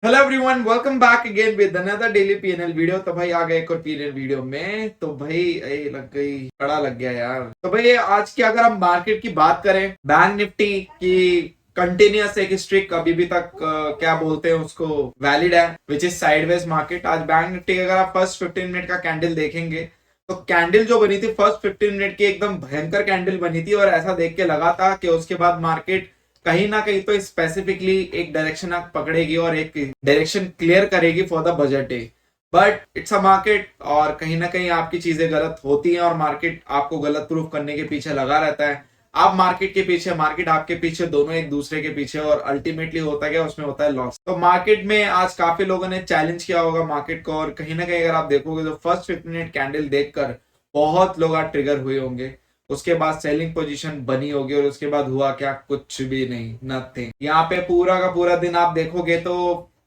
Hello everyone, welcome back again with another daily PNL video. तो भाई आ गए एक और पीएनएल वीडियो में। तो भाई लग गई, कड़ा लग गया यार। तो भाई आज की अगर हम मार्केट की बात करें, बैंक निफ्टी की कंटिन्यूअस एक स्ट्रिक अभी भी तक क्या बोलते हैं उसको, वैलिड है, विच इज साइडवेज मार्केट। आज बैंक निफ्टी अगर आप फर्स्ट 15 मिनट का कैंडल देखेंगे तो कैंडल जो बनी थी फर्स्ट 15 मिनट की एकदम भयंकर कैंडल बनी थी, और ऐसा देख के लगा था कि उसके बाद मार्केट कहीं ना कहीं तो स्पेसिफिकली एक डायरेक्शन आप पकड़ेगी और एक डायरेक्शन क्लियर करेगी for the budget day. But it's a market, और कहीं ना कहीं आपकी चीजें गलत होती हैं और मार्केट आपको गलत प्रूफ करने के पीछे लगा रहता है। आप मार्केट के पीछे, मार्केट आपके पीछे, दोनों एक दूसरे के पीछे, और अल्टीमेटली होता क्या, उसमें होता है लॉस। तो मार्केट में आज काफी लोगों ने चैलेंज किया होगा मार्केट को, और कहीं ना कहीं अगर आप देखोगे तो फर्स्ट 15 मिनट कैंडल देखकर बहुत लोग आज ट्रिगर हुए होंगे। उसके बाद सेलिंग पोजीशन बनी होगी, और उसके बाद हुआ क्या, कुछ भी नहीं, नथिंग। यहाँ पे पूरा का पूरा दिन आप देखोगे तो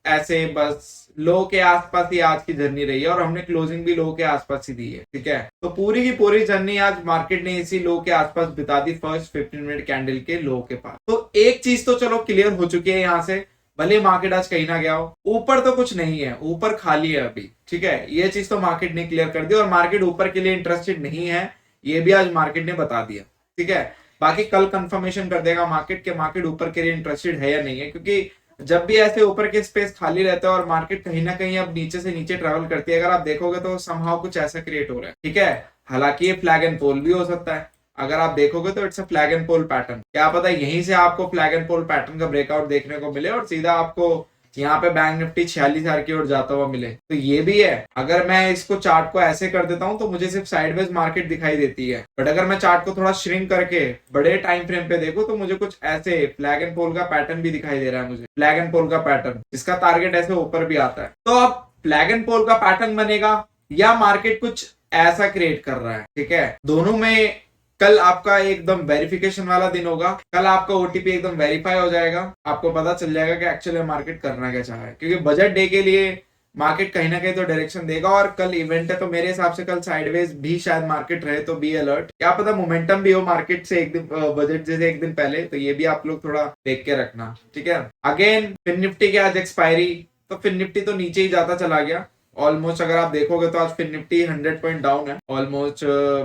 ऐसे बस लो के आसपास ही आज की जर्नी रही है, और हमने क्लोजिंग भी लो के आसपास ही दी है। ठीक है, तो पूरी की पूरी जर्नी आज मार्केट ने इसी लो के आसपास बिता दी, फर्स्ट 15 मिनट कैंडल के लो के पास। तो एक चीज तो चलो क्लियर हो चुकी है यहाँ से, भले मार्केट आज कहीं ना गया हो, ऊपर तो कुछ नहीं है, ऊपर खाली है अभी। ठीक है, ये चीज तो मार्केट ने क्लियर कर दी, और मार्केट ऊपर के लिए इंटरेस्टेड नहीं है, ये भी आज मार्केट ने बता दिया। ठीक है, बाकी कल कंफर्मेशन कर देगा मार्केट के मार्केट ऊपर के लिए इंटरेस्टेड है या नहीं है, क्योंकि जब भी ऐसे ऊपर के स्पेस खाली रहता है और मार्केट कहीं ना कहीं अब नीचे से नीचे ट्रेवल करती है, अगर आप देखोगे तो समहाउ कुछ ऐसा क्रिएट हो रहा है। ठीक है, हालांकि ये फ्लैग एंड पोल भी हो सकता है, अगर आप देखोगे तो it's a flag and pole pattern. क्या पता यहीं से आपको फ्लैग एंड पोल पैटर्न का ब्रेकआउट देखने को मिले और सीधा आपको यहाँ पे बैंक निफ्टी 46,000 की ओर जाता हुआ मिले, तो ये भी है। अगर मैं इसको चार्ट को ऐसे कर देता हूं तो मुझे सिर्फ साइडवेज मार्केट दिखाई देती है, बट अगर मैं चार्ट को थोड़ा श्रिंक करके बड़े टाइम फ्रेम पे देखूं तो मुझे कुछ ऐसे फ्लैग एंड पोल का पैटर्न भी दिखाई दे रहा है, मुझे फ्लैग एंड पोल का पैटर्न जिसका टारगेट ऐसे ऊपर भी आता है। तो अब फ्लैग एंड पोल का पैटर्न बनेगा या मार्केट कुछ ऐसा क्रिएट कर रहा है। ठीक है, दोनों में कल आपका एकदम वेरिफिकेशन वाला दिन होगा। कल आपका ओटीपी एकदम वेरीफाई हो जाएगा, आपको पता चल जाएगा कि एक्चुअली मार्केट करना क्या चाह रहा है, क्योंकि बजट डे के लिए मार्केट कहीं ना कहीं तो डायरेक्शन देगा, और कल इवेंट है तो मेरे हिसाब से कल साइडवेज भी शायद मार्केट रहे, तो बी अलर्ट। क्या पता मोमेंटम भी हो मार्केट से एक दिन, बजट जैसे एक दिन पहले, तो ये भी आप लोग थोड़ा देख के रखना। ठीक है, अगेन फिन निफ्टी के आज एक्सपायरी, तो फिन निफ्टी तो नीचे ही जाता चला गया ऑलमोस्ट। अगर आप देखोगे तो आज फिन निफ्टी 100 पॉइंट डाउन है ऑलमोस्ट,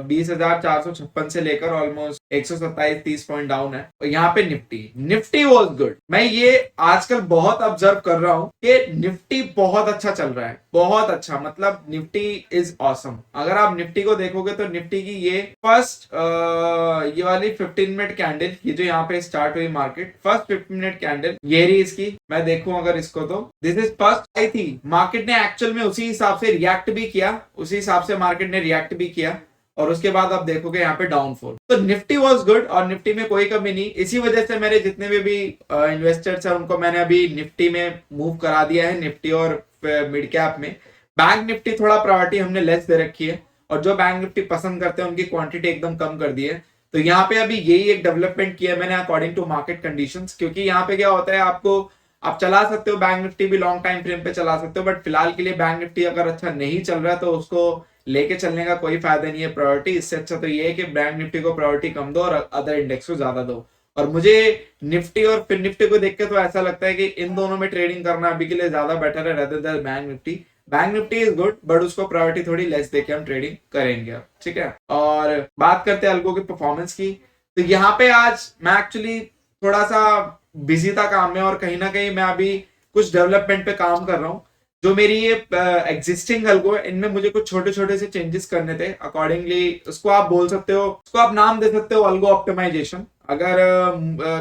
20,456 से लेकर ऑलमोस्ट 127-30 पॉइंट डाउन है। और यहाँ पे निफ्टी वॉज गुड। मैं ये आजकल बहुत ऑब्जर्व कर रहा हूँ कि निफ्टी बहुत अच्छा चल रहा है, बहुत अच्छा, मतलब निफ्टी इज ऑसम। अगर आप निफ्टी को देखोगे तो निफ्टी की ये फर्स्ट ये वाली 15 मिनट कैंडल, ये जो यहाँ पे स्टार्ट हुई मार्केट, फर्स्ट 15 मिनट कैंडल ये रही इसकी। मैं देखूं अगर इसको तो दिस इज फर्स्ट आई थी। मार्केट ने एक्चुअल में उसी हिसाब से रिएक्ट भी किया, उसी हिसाब से मार्केट ने रिएक्ट भी किया, और उसके बाद आप देखोगे यहाँ पे डाउनफॉल। तो निफ्टी वाज गुड, और निफ्टी में कोई कमी नहीं। इसी वजह से मेरे जितने भी इन्वेस्टर्स हैं उनको मैंने अभी निफ्टी में मूव करा दिया है, निफ्टी और मिड कैप में। बैंक निफ्टी थोड़ा प्रायोरिटी हमने लेस दे रखी है, और जो बैंक निफ्टी पसंद करते हैं उनकी क्वांटिटी एकदम कम कर दी है। तो यहाँ पे अभी यही एक डेवलपमेंट किया मैंने अकॉर्डिंग टू मार्केट कंडीशंस, क्योंकि यहाँ पे क्या होता है, आपको आप चला सकते हो बैंक निफ्टी भी लॉन्ग टाइम फ्रेम पे चला सकते हो, बट फिलहाल के लिए बैंक निफ्टी अगर अच्छा नहीं चल रहा है तो उसको लेके चलने का कोई फायदा नहीं है प्रायोरिटी। इससे अच्छा तो ये है कि बैंक निफ्टी को प्रायोरिटी कम दो और अदर इंडेक्स को ज्यादा दो। और मुझे निफ्टी और फिन निफ्टी को देख के तो ऐसा लगता है कि इन दोनों में ट्रेडिंग करना अभी के लिए ज्यादा बेटर है rather than bank Nifty. Bank Nifty is good, but उसको प्रायोरिटी थोड़ी लेस देके हम ट्रेडिंग करेंगे। ठीक है, और बात करते हैं अल्गो की परफॉर्मेंस की। तो यहाँ पे आज मैं एक्चुअली थोड़ा सा बिजी था काम में, और कहीं ना कहीं मैं अभी कुछ डेवलपमेंट पे काम कर रहा हूँ। जो मेरी ये एग्जिस्टिंग अल्गो है, इनमें मुझे कुछ छोटे छोटे से चेंजेस करने थे। अकॉर्डिंगली उसको आप बोल सकते हो, उसको आप नाम दे सकते हो अल्गो ऑप्टिमाइजेशन। अगर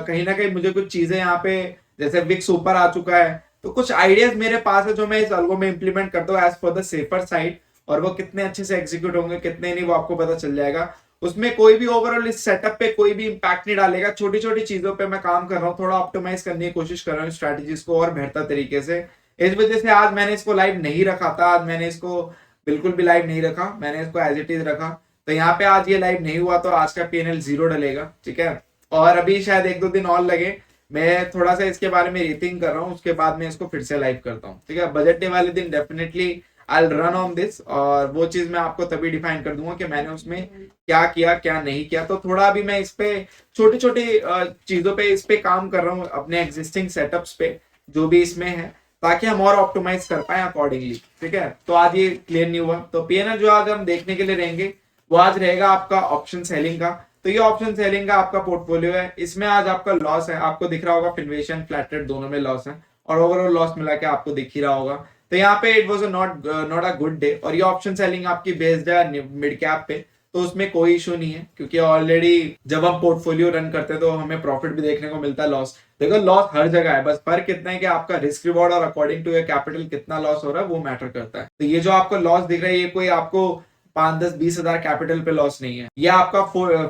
कहीं ना कहीं मुझे कुछ चीजें यहाँ पे, जैसे विक्स ऊपर आ चुका है, तो कुछ आइडियाज मेरे पास है जो मैं इस अल्गो में इंप्लीमेंट करता हूँ as for the safer side, और वो कितने अच्छे से एग्जीक्यूट होंगे कितने नहीं वो आपको पता चल जाएगा। उसमें कोई भी ओवरऑल इस सेटअप पे कोई भी इंपैक्ट नहीं डालेगा। छोटी छोटी चीजों पे मैं काम कर रहा हूँ, थोड़ा ऑप्टिमाइज करने की कोशिश कर रहा हूँ स्ट्रैटेजीज को और बेहतर तरीके से। इस वजह से आज मैंने इसको लाइव नहीं रखा था, आज मैंने इसको बिल्कुल भी लाइव नहीं रखा, मैंने इसको एज इट इज रखा। तो यहाँ पे आज ये लाइव नहीं हुआ तो आज का पीएनएल 0 डलेगा। ठीक है, और अभी शायद 1-2 दिन और लगे, मैं थोड़ा सा इसके बारे में रीथिंक कर रहा हूँ, उसके बाद मैं इसको फिर से लाइव करता हूँ। ठीक है, बजट डे वाले दिन definitely I run on this, और वो चीज मैं आपको तभी डिफाइन कर दूंगा कि मैंने उसमें क्या किया क्या नहीं किया। तो थोड़ा अभी मैं इस पे छोटी छोटी चीजों पे इस पे काम कर रहा हूँ, अपने एग्जिस्टिंग सेटअप्स पे जो भी इसमें है। ताकि हम और ऑप्टिमाइज कर पाए अकॉर्डिंगली। ठीक है, तो आज ये क्लियर नहीं हुआ। तो पीएनएल जो आज हम देखने के लिए रहेंगे वो आज रहेगा आपका ऑप्शन सेलिंग का। तो ये ऑप्शन सेलिंग का आपका पोर्टफोलियो है, इसमें आज आपका लॉस है, आपको दिख रहा होगा फिनवेशन फ्लैटेड दोनों में लॉस है और ओवरऑल लॉस मिला के आपको दिख ही रहा होगा। तो यहाँ पे it was not a good day. और ये ऑप्शन सेलिंग आपकी बेस्ड है मिड कैप पे, तो उसमें कोई इशू नहीं है क्योंकि ऑलरेडी जब हम पोर्टफोलियो रन करते हैं तो हमें प्रॉफिट भी देखने को मिलता है, लॉस देखो लॉस हर जगह है, बस फर्क कितना है कि आपका रिस्क रिवॉर्ड और अकॉर्डिंग टू योर कैपिटल कितना लॉस हो रहा है वो मैटर करता है। तो ये जो आपको लॉस दिख रहा है ये कोई आपको 5-10-20 हजार कैपिटल पे लॉस नहीं है, ये आपका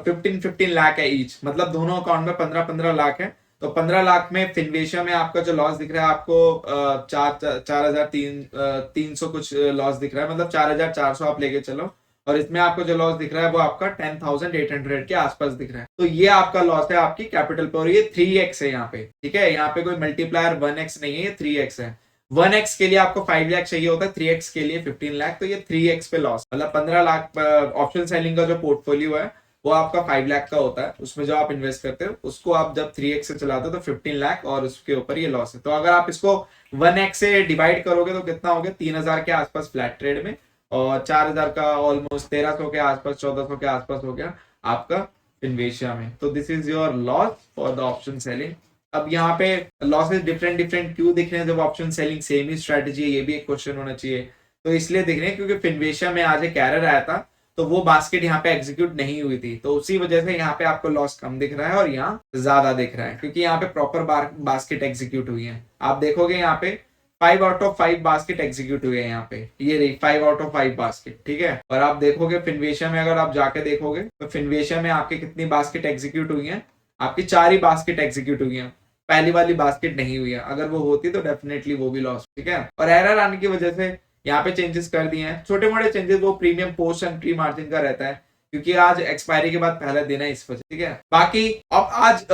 15 लाख है ईच, मतलब दोनों अकाउंट में 15 लाख है। तो 15 लाख में फिनवेशिया में आपका जो लॉस दिख रहा है आपको 4,300 कुछ लॉस दिख रहा है, मतलब 4,400 आप लेके चलो। और इसमें आपको जो लॉस दिख रहा है वो आपका 10,800 के आसपास दिख रहा है। तो ये आपका लॉस है आपकी कैपिटल पर, और ये 3x है यहाँ पे। ठीक है, यहाँ पे कोई मल्टीप्लायर 1x नहीं है, ये 3x है। 1x के लिए आपको 5 लाख चाहिए होता है, 3x के लिए 15 लाख, तो ये 3x पे लॉस, मतलब 15 लाख। ऑप्शन सेलिंग का जो पोर्टफोलियो है वो आपका 5 लाख का होता है, उसमें जो आप इन्वेस्ट करते हो उसको आप जब 3x से चलाते हो तो 15 लाख और उसके ऊपर ये लॉस है। तो अगर आप इसको 1x से डिवाइड करोगे तो कितना हो गया, 3,000 के आसपास फ्लैट ट्रेड में, और 4,000 का ऑलमोस्ट 1,300 के आसपास 1,400 के आसपास हो गया आपका फिनवेशिया में। तो this is your loss for the option selling. अब यहाँ पे लॉसेस डिफरेंट डिफरेंट क्यों दिख रहे हैं जब ऑप्शन सेलिंग सेम ही स्ट्रेटेजी है, ये भी एक क्वेश्चन होना चाहिए। तो इसलिए दिख रहे हैं क्योंकि फिनवेशिया में आज एक एरर आया था, तो वो बास्केट यहाँ पे एग्जीक्यूट नहीं हुई थी, तो उसी वजह से यहाँ पे आपको लॉस कम दिख रहा है और यहाँ ज्यादा दिख रहा है, क्योंकि यहाँ पे प्रॉपर बास्केट एग्जीक्यूट हुई है। आप देखोगे यहाँ पे 5 आउट ऑफ 5 बास्केट एग्जीक्यूट हुए हैं यहाँ पे, ये रही 5 आउट ऑफ 5 बास्केट। ठीक है, और आप देखोगे फिनवेशिया में, अगर आप जाके देखोगे तो फिनवेशिया में आपके कितनी बास्केट एग्जीक्यूट हुई है, आपकी 4 ही बास्केट एग्जीक्यूट हुई है, पहली वाली बास्केट नहीं हुई है। अगर वो होती तो डेफिनेटली वो भी लॉस। ठीक है, और एरर आने की वजह से यहाँ पे चेंजेस कर दिए हैं, छोटे मोटे चेंजेस, वो premium post and pre margin का रहता है क्योंकि आज एक्सपायरी के बाद पहला दिन है इस वजह। ठीक है, बाकी अब आज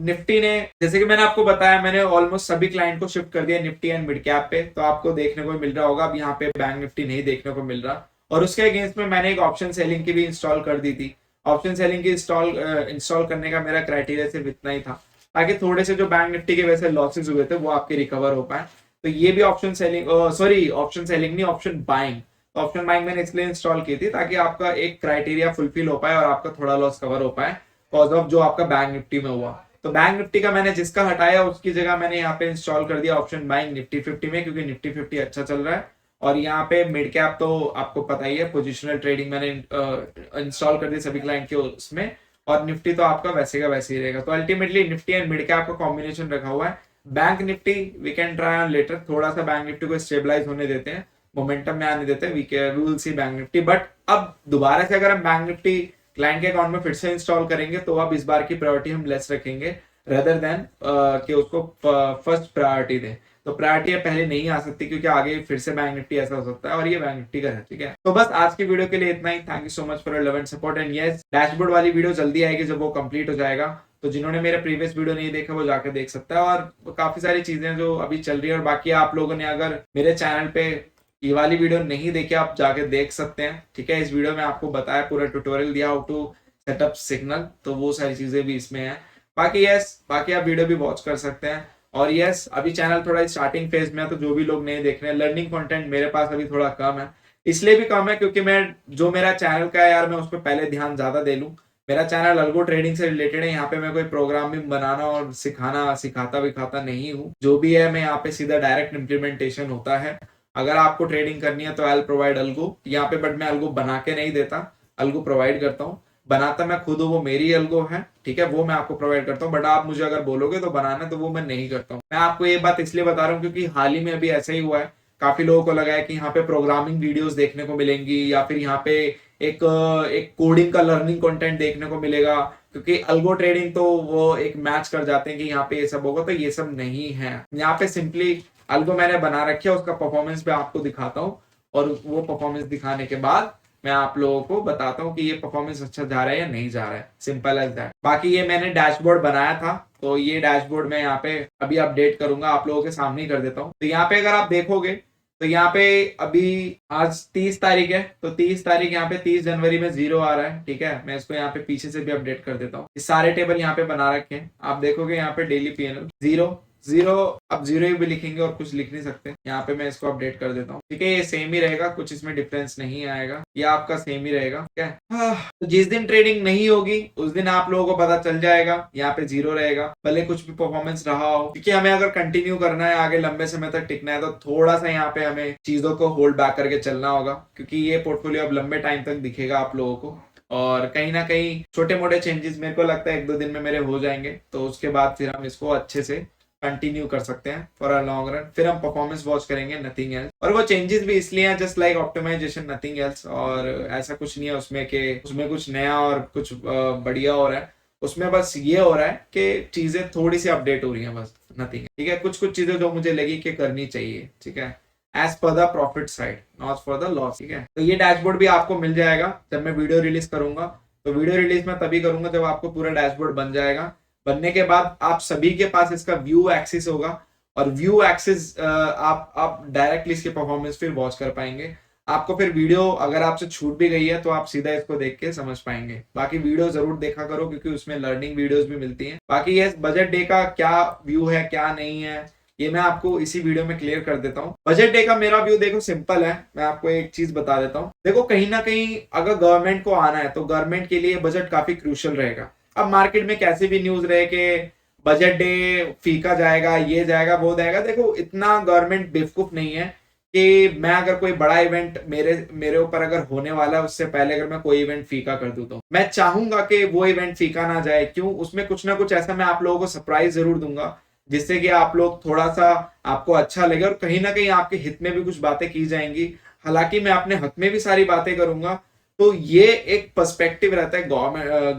निफ्टी ने, जैसे कि मैंने आपको बताया, मैंने ऑलमोस्ट सभी क्लाइंट को शिफ्ट कर दिया निफ्टी एंड मिड कैप पे, तो आपको देखने को मिल रहा होगा। अब यहाँ पे बैंक निफ्टी नहीं देखने को मिल रहा, और उसके अगेंस्ट में मैंने एक ऑप्शन सेलिंग की भी इंस्टॉल कर दी थी। ऑप्शन सेलिंग की इंस्टॉल करने का मेरा क्राइटेरिया सिर्फ इतना ही था ताकि थोड़े से जो बैंक निफ्टी के वैसे लॉसेस हुए थे वो आपके रिकवर हो पाए। तो ये भी option selling, sorry option selling नहीं, ऑप्शन बाइंग। ऑप्शन बाइंग मैंने इसलिए इंस्टॉल की थी ताकि आपका एक क्राइटेरिया फुलफिल हो पाए और आपका थोड़ा लॉस कवर हो पाए कॉज ऑफ जो आपका बैंक निफ्टी में हुआ। तो बैंक निफ्टी का मैंने जिसका हटाया उसकी जगह मैंने यहाँ पे इंस्टॉल कर दिया ऑप्शन बाइंग निफ्टी 50 में, क्योंकि निफ्टी 50 अच्छा चल रहा है। और यहाँ पे मिड कैप तो आपको पता ही है, पोजिशनल ट्रेडिंग मैंने इंस्टॉल कर दी सभी क्लाइंट के उसमें, और निफ्टी तो आपका वैसे का वैसे ही रहेगा। तो ultimately Nifty and mid cap का कॉम्बिनेशन रखा हुआ है। Bank Nifty we can try on later, थोड़ा सा बैंक निफ्टी को स्टेबलाइज होने देते हैं, मोमेंटम में आने देते हैं, we will see bank Nifty. But अब दोबारा से अगर हम बैंक निफ्टी क्लाइंट के अकाउंट में फिर से इंस्टॉल करेंगे तो अब इस बार की प्रायोरिटी हम लेस रखेंगे रेदर देन कि उसको फर्स्ट प्रायोरिटी दें। तो प्रायोरिटी पहले नहीं आ सकती क्योंकि आगे फिर से बैंक निफ्टी ऐसा हो सकता है, और ये बैंक निफ्टी का है। ठीक है, तो बस आज की वीडियो के लिए इतना ही। Thank you so much for your love and support, and yes dashboard वाली वीडियो जल्दी आएगी जब वो कंप्लीट हो जाएगा। तो जिन्होंने मेरा प्रीवियस वीडियो नहीं देखा वो जाकर देख सकता है, और काफी सारी चीजें जो अभी चल रही है। और बाकी आप लोगों ने अगर मेरे चैनल पे ये वाली वीडियो नहीं देखी आप जाके देख सकते हैं। ठीक है, इस वीडियो में आपको बताया, पूरा ट्यूटोरियल दिया हाउ टू सेटअप सिग्नल, तो वो सारी चीजें भी इसमें है। बाकी बाकी आप वीडियो भी वॉच कर सकते हैं। और अभी चैनल थोड़ा स्टार्टिंग फेज में है, तो जो भी लोग नहीं देख रहे हैं, लर्निंग कंटेंट मेरे पास अभी थोड़ा कम है, इसलिए भी कम है क्योंकि मैं जो मेरा चैनल का है यार, मैं उस पर पहले ध्यान ज्यादा दे लूं। मेरा चैनल अल्गो ट्रेडिंग से रिलेटेड है, यहाँ पे मैं कोई प्रोग्रामिंग बनाना और सिखाता विखाता नहीं हूँ। जो भी है मैं यहाँ पे सीधा डायरेक्ट इम्प्लीमेंटेशन होता है। अगर आपको ट्रेडिंग करनी है तो आई विल प्रोवाइड अल्गो यहाँ पे, बट मैं अल्गो बना के नहीं देता, अल्गो प्रोवाइड करता हूँ। बनाता मैं खुद हूँ, वो मेरी अल्गो है। ठीक है, वो मैं आपको प्रोवाइड करता हूँ, बट आप मुझे अगर बोलोगे तो बनाना, तो वो मैं नहीं करता हूँ। मैं आपको ये बात इसलिए बता रहा हूँ क्योंकि हाल ही में अभी ऐसा ही हुआ है, काफी लोगों को लगा है कि यहाँ पे प्रोग्रामिंग वीडियोस देखने को मिलेंगी या फिर यहाँ पे एक कोडिंग का लर्निंग कंटेंट देखने को मिलेगा, क्योंकि अल्गो ट्रेडिंग तो वो एक मैच कर जाते हैं कि यहाँ पे ये सब होगा, तो ये सब नहीं है। यहाँ पे सिंपली अल्गो मैंने बना रखी है, उसका परफॉर्मेंस पे आपको दिखाता हूँ, और वो परफॉर्मेंस दिखाने के बाद मैं आप लोगों को बताता हूँ कि ये परफॉर्मेंस अच्छा जा रहा है या नहीं जा रहा है, सिंपल एज दैट। बाकी ये मैंने डैशबोर्ड बनाया था, तो ये डैशबोर्ड मैं यहाँ पे अभी अपडेट करूंगा, आप लोगों के सामने ही कर देता हूँ। तो यहाँ पे अगर आप देखोगे तो यहाँ पे अभी आज 30 तारीख है, तो 30 तारीख यहाँ पे 30 जनवरी में 0 आ रहा है। ठीक है, मैं इसको यहाँ पे पीछे से भी अपडेट कर देता हूँ। सारे टेबल यहाँ पे बना रखे हैं, आप देखोगे यहाँ पे डेली पीएनएल 0, जीरो, अब जीरो भी लिखेंगे और कुछ लिख नहीं सकते। यहाँ पे मैं इसको अपडेट कर देता हूँ। ठीक है, ये सेम ही रहेगा, कुछ इसमें डिफरेंस नहीं आएगा, ये आपका सेम ही रहेगा। ठीक है, तो जिस दिन ट्रेडिंग नहीं होगी उस दिन आप लोगों को पता चल जाएगा, यहाँ पे जीरो रहेगा, भले कुछ भी परफॉर्मेंस रहा हो। क्योंकि हमें अगर कंटिन्यू करना है, आगे लंबे समय तक टिकना है, तो थोड़ा सा यहाँ पे हमें चीजों को होल्ड बैक करके चलना होगा, क्योंकि ये पोर्टफोलियो अब लंबे टाइम तक दिखेगा आप लोगों को। और कहीं ना कहीं छोटे मोटे चेंजेस मेरे को लगता है 1-2 दिन में मेरे हो जाएंगे, तो उसके बाद फिर हम इसको अच्छे से कंटिन्यू कर सकते हैं फॉर अ लॉन्ग रन। फिर हम परफॉर्मेंस वॉच करेंगे, नथिंग एल्स। और वो चेंजेस भी इसलिए हैं just like optimisation, nothing else. और ऐसा कुछ नहीं है उसमें कि उसमें कुछ नया और कुछ बढ़िया हो रहा है। उसमें बस ये हो रहा है कि चीजें थोड़ी सी अपडेट हो रही हैं, बस नथिंग। ठीक है, कुछ कुछ चीजें जो मुझे लगी कि करनी चाहिए। ठीक है, as per the profit side, not for the loss. ठीक है, तो ये डैशबोर्ड भी आपको मिल जाएगा जब मैं वीडियो रिलीज करूंगा। तो वीडियो रिलीज मैं तभी करूंगा जब आपको पूरा डैशबोर्ड बन जाएगा। बनने के बाद आप सभी के पास इसका व्यू एक्सिस होगा, और व्यू एक्सिस आप डायरेक्टली इसके परफॉर्मेंस फिर वॉच कर पाएंगे। आपको फिर वीडियो अगर आपसे छूट भी गई है तो आप सीधा इसको देख के समझ पाएंगे। बाकी वीडियो जरूर देखा करो, क्योंकि उसमें लर्निंग वीडियोस भी मिलती हैं। बाकी ये बजट डे का क्या व्यू है क्या नहीं है, ये मैं आपको इसी वीडियो में क्लियर कर देता हूँ। बजट डे का मेरा व्यू देखो सिंपल है, मैं आपको एक चीज बता देता हूँ। देखो, कहीं ना कहीं अगर गवर्नमेंट को आना है तो गवर्नमेंट के लिए बजट काफी क्रूशियल रहेगा। अब मार्केट में कैसे भी न्यूज रहे कि बजट डे फीका जाएगा, ये जाएगा, वो जाएगा, देखो इतना गवर्नमेंट बेवकूफ नहीं है कि मैं अगर कोई बड़ा इवेंट मेरे ऊपर अगर होने वाला है उससे पहले अगर मैं कोई इवेंट फीका कर दूं, तो मैं चाहूंगा कि वो इवेंट फीका ना जाए। क्यों? उसमें कुछ ना कुछ ऐसा मैं आप लोगों को सरप्राइज जरूर दूंगा, जिससे कि आप लोग थोड़ा सा आपको अच्छा लगे, और कहीं ना कहीं आपके हित में भी कुछ बातें की जाएंगी। हालांकि मैं अपने हक में भी सारी बातें करूंगा। तो ये एक पर्सपेक्टिव रहता है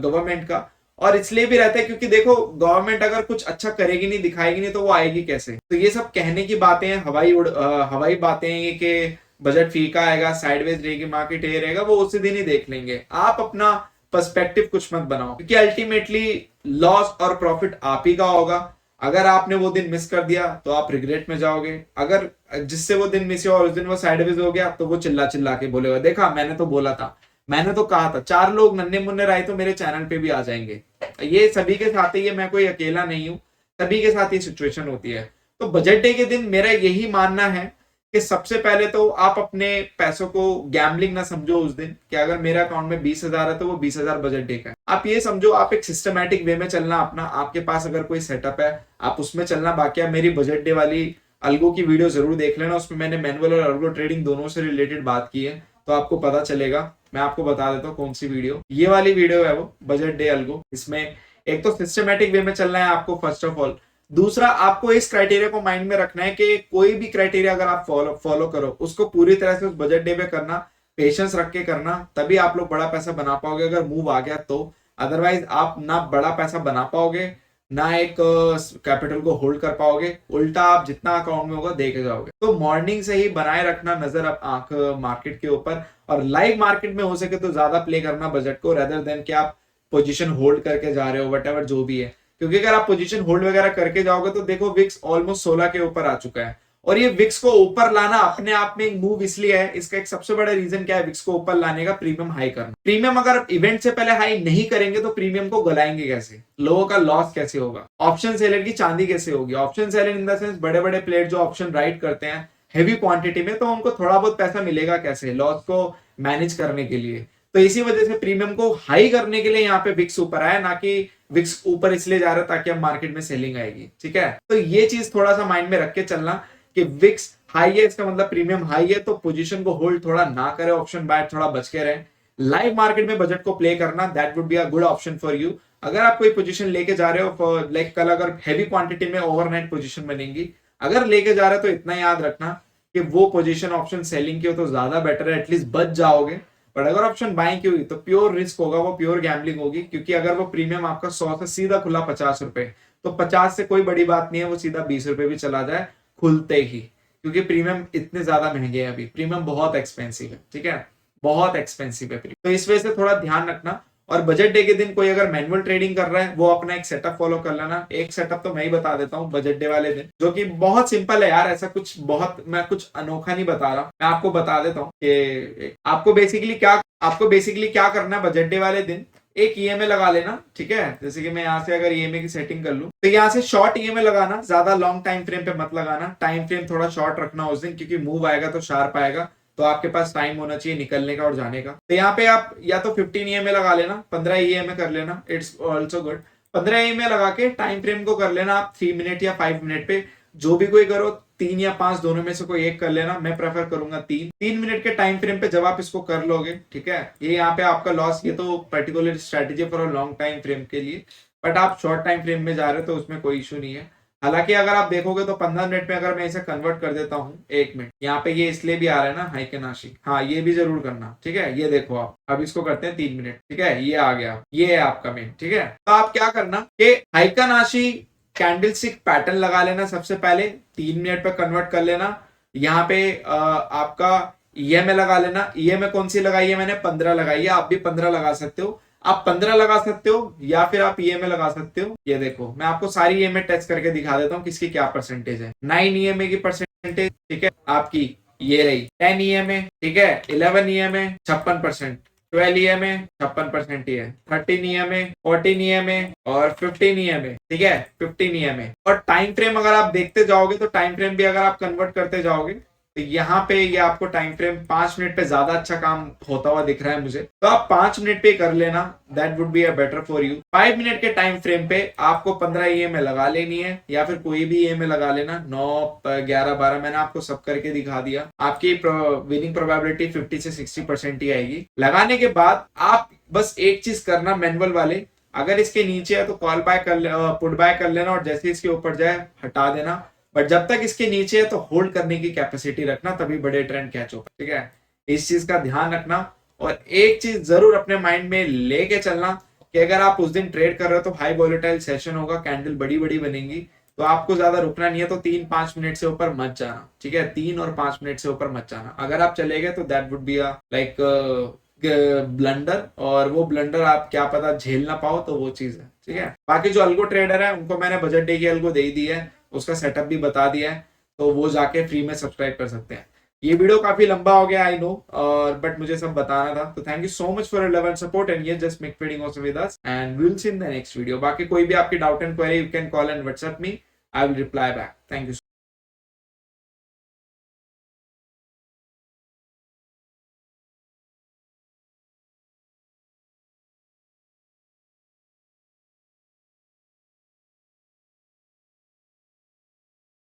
गवर्नमेंट का, और इसलिए भी रहता है क्योंकि देखो, गवर्नमेंट अगर कुछ अच्छा करेगी नहीं, दिखाएगी नहीं, तो वो आएगी कैसे? तो ये सब कहने की बातें हैं, हवाई बातें हैं ये कि बजट फीका आएगा, साइडवेज रहेगी मार्केट, ये रहेगा, वो उसी दिन ही देख लेंगे। आप अपना पर्सपेक्टिव कुछ मत बनाओ, क्योंकि अल्टीमेटली लॉस और प्रॉफिट आप ही का होगा। अगर आपने वो दिन मिस कर दिया तो आप रिग्रेट में जाओगे। अगर जिससे वो दिन मिस हुआ और उस दिन वो साइडवेज हो गया, तो वो चिल्ला चिल्ला के बोलेगा, देखा मैंने तो बोला था, मैंने तो कहा था। 4 लोग नन्हे मुन्ने राय तो मेरे चैनल पे भी आ जाएंगे। ये सभी के साथ ही है, मैं कोई अकेला नहीं हूं, सभी के साथ ये सिचुएशन होती है। तो बजट डे के दिन मेरा यही मानना है कि सबसे पहले तो आप अपने पैसों को गैम्बलिंग ना समझो उस दिन, कि अगर मेरे अकाउंट में 20,000 है तो वो 20,000 बजट डे का है। आप ये समझो, आप एक सिस्टमैटिक वे में चलना अपना। आपके पास अगर कोई सेटअप है आप उसमें चलना। बाकी आप मेरी बजट डे वाली अल्गो की वीडियो जरूर देख लेना, उसमें मैंने मैनुअल और अल्गो ट्रेडिंग दोनों से रिलेटेड बात की है, तो आपको पता चलेगा। मैं आपको बता देता हूँ कौन सी वीडियो, ये वाली वीडियो है वो, बजट डे अल्गो। इसमें एक तो सिस्टमैटिक वे में चलना है आपको फर्स्ट ऑफ ऑल। दूसरा, आपको इस क्राइटेरिया को माइंड में रखना है कि कोई भी क्राइटेरिया अगर आप फॉलो करो, उसको पूरी तरह से उस बजट डे पे करना, पेशेंस रख के करना, तभी आप लोग बड़ा पैसा बना पाओगे अगर मूव आ गया तो। अदरवाइज आप ना बड़ा पैसा बना पाओगे, ना एक कैपिटल को होल्ड कर पाओगे, उल्टा आप जितना अकाउंट में होगा देके जाओगे। तो मॉर्निंग से ही बनाए रखना नजर आंख मार्केट के ऊपर, और लाइव मार्केट में हो सके तो ज्यादा प्ले करना बजट को, रेदर देन कि आप पोजीशन होल्ड करके जा रहे हो, वट जो भी है। क्योंकि अगर आप पोजीशन होल्ड वगैरह करके जाओगे तो देखो, विक्स ऑलमोस्ट 16 के ऊपर आ चुका है, और ये विक्स को ऊपर लाना अपने आप में एक मूव इसलिए है। इसका एक सबसे बड़ा रीजन क्या है विक्स को ऊपर लाने का? प्रीमियम हाई करना। प्रीमियम अगर इवेंट से पहले हाई नहीं करेंगे तो प्रीमियम को गलाएंगे कैसे? लोगों का लॉस कैसे होगा? ऑप्शन सेलर की चांदी कैसे होगी? Option seller in the sense बड़े बड़े प्लेयर जो ऑप्शन राइट करते हैं हेवी क्वांटिटी में, तो उनको थोड़ा बहुत पैसा मिलेगा कैसे लॉस को मैनेज करने के लिए? तो इसी वजह से प्रीमियम को हाई करने के लिए यहाँ पे विक्स ऊपर आया, ना कि विक्स ऊपर इसलिए जा रहा है ताकि अब मार्केट में सेलिंग आएगी। ठीक है, तो ये चीज थोड़ा सा माइंड में रख के चलना कि विक्स हाई है, इसका मतलब प्रीमियम हाई है, तो पोजीशन को होल्ड थोड़ा ना करे, ऑप्शन बाय थोड़ा बच के रहे। लाइव मार्केट में बजट को प्ले करना, that would be a good option for you. अगर आप कोई पोजीशन लेके जा रहे हो, लाइक कल अगर हैवी क्वांटिटी में ओवरनाइट पोजीशन बनेगी, अगर लेके जा रहे हो तो इतना याद रखना कि वो पोजीशन ऑप्शन सेलिंग की हो तो ज्यादा बेटर है, एटलीस्ट बच जाओगे। बट अगर ऑप्शन बाइंग की हुई तो प्योर रिस्क होगा, वो प्योर गैम्बलिंग होगी। क्योंकि अगर वो प्रीमियम आपका 100 से सीधा खुला 50 रुपए, तो 50 से कोई बड़ी बात नहीं है वो सीधा 20 रुपए भी चला जाए खुलते ही, क्योंकि प्रीमियम इतने ज्यादा महंगे हैं अभी। प्रीमियम बहुत एक्सपेंसिव है, ठीक है, बहुत एक्सपेंसिव है प्रीमियम। तो इस वजह से थोड़ा ध्यान रखना। और बजट डे के दिन कोई अगर मैनुअल ट्रेडिंग कर रहा है, वो अपना एक सेटअप फॉलो कर लेना। एक सेटअप तो मैं ही बता देता हूँ बजट डे वाले दिन, जो कि बहुत सिंपल है यार, ऐसा कुछ बहुत मैं कुछ अनोखा नहीं बता रहा, मैं आपको बता देता हूँ कि आपको बेसिकली क्या करना है बजट डे वाले दिन। एक ईएमए लगा लेना, ठीक है। जैसे कि मैं यहाँ से अगर ईएमए की सेटिंग कर लूं तो यहाँ से शॉर्ट ईएमए लगाना, ज्यादा लॉन्ग टाइम फ्रेम पे मत लगाना, टाइम फ्रेम थोड़ा शॉर्ट रखना उस दिन, क्योंकि मूव आएगा तो शार्प आएगा, तो आपके पास टाइम होना चाहिए निकलने का और जाने का। तो यहाँ पे आप या तो 15 ईएमए लगा लेना, 15 ईएमए कर लेना, इट्स ऑल्सो गुड। 15 ईएमए लगा के टाइम फ्रेम को कर लेना आप 3 मिनट या 5 मिनट पे, जो भी कोई करो, 3 या 5 दोनों में से कोई एक कर लेना। मैं प्रेफर करूंगा 3 मिनट के टाइम फ्रेम पे जब आप इसको कर लोगे, ठीक है, ये यहाँ पे आपका लॉस, ये तो particular strategy for a long time frame के लिए, बट आप शॉर्ट टाइम फ्रेम में जा रहे हो तो उसमें कोई इशू नहीं है। हालांकि अगर आप देखोगे तो 15 मिनट में अगर मैं इसे कन्वर्ट कर देता हूँ 1 मिनट, यहाँ पे ये इसलिए भी आ रहा है ना हाइकेनाशी, हाँ ये भी जरूर करना, ठीक है। ये देखो आप अब इसको करते हैं 3 मिनट, ठीक है, ये आ गया, ये है आपका मेन, ठीक है। तो आप क्या करना कि हाइकेनाशी कैंडल स्टिक पैटर्न लगा लेना, सबसे पहले 3 मिनट पे कन्वर्ट कर लेना। यहाँ पे आपका ईएमए लगा लेना। ईएमए कौन सी लगाई है मैंने? 15 लगाई है, आप भी 15 लगा सकते हो। आप 15 लगा सकते हो या फिर आप ईएमए लगा सकते हो। ये देखो मैं आपको सारी ईएमए टेस्ट करके दिखा देता हूँ किसकी क्या परसेंटेज है। 9 ईएमए की परसेंटेज, ठीक है, आपकी ये रही। 10 ईएमए, ठीक है, 11 ईएमए 56%, 12 ईएमए 56% ही है, 13 ईएमए, 14 ईएमए और 15 ईएमए, ठीक है, 15 ईएमए। और टाइम फ्रेम अगर आप देखते जाओगे तो टाइम फ्रेम भी अगर आप कन्वर्ट करते जाओगे तो यहाँ पे ये आपको टाइम फ्रेम 5 मिनट पे ज्यादा अच्छा काम होता हुआ दिख रहा है मुझे, तो आप 5 मिनट पे कर लेना, that would be a better for you. 5 minute के टाइम फ्रेम पे आपको 15 ईएमए लगा लेनी है या फिर कोई भी ईएमए लगा लेना। 9, 11, 12 मैंने आपको सब करके दिखा दिया। आपकी विनिंग प्रोबेबिलिटी 50 से 60% ही आएगी। लगाने के बाद आप बस एक चीज करना मैनुअल वाले, अगर इसके नीचे है तो कॉल बाय कर पुट बाय कर लेना और जैसे इसके ऊपर जाए हटा देना, बट जब तक इसके नीचे है तो होल्ड करने की कैपेसिटी रखना, तभी बड़े ट्रेंड कैच होगा, ठीक है। इस चीज का ध्यान रखना। और एक चीज जरूर अपने माइंड में लेके चलना कि अगर आप उस दिन ट्रेड कर रहे हो तो हाई वॉलेटाइल सेशन होगा, कैंडल बड़ी बड़ी बनेंगी, तो आपको ज्यादा रुकना नहीं है, तो 3-5 मिनट से ऊपर मत जाना, ठीक है, 3 और 5 मिनट से ऊपर मत जाना। अगर आप चले गए तो that would be a like blunder, और वो ब्लंडर आप क्या पता झेल ना पाओ, तो वो चीज है, ठीक है। बाकी जो अल्गो ट्रेडर है उनको मैंने बजट डे की अल्गो दे दी है, उसका सेटअप भी बता दिया है, तो वो जाके फ्री में सब्सक्राइब कर सकते हैं। ये वीडियो काफी लंबा हो गया आई नो, और बट मुझे सब बताना था, तो thank you so much for your love and support and ये just make trading also with us and we will see in the next video. बाकी कोई भी आपकी doubt and query you can call and WhatsApp me, I will reply back. Thank you so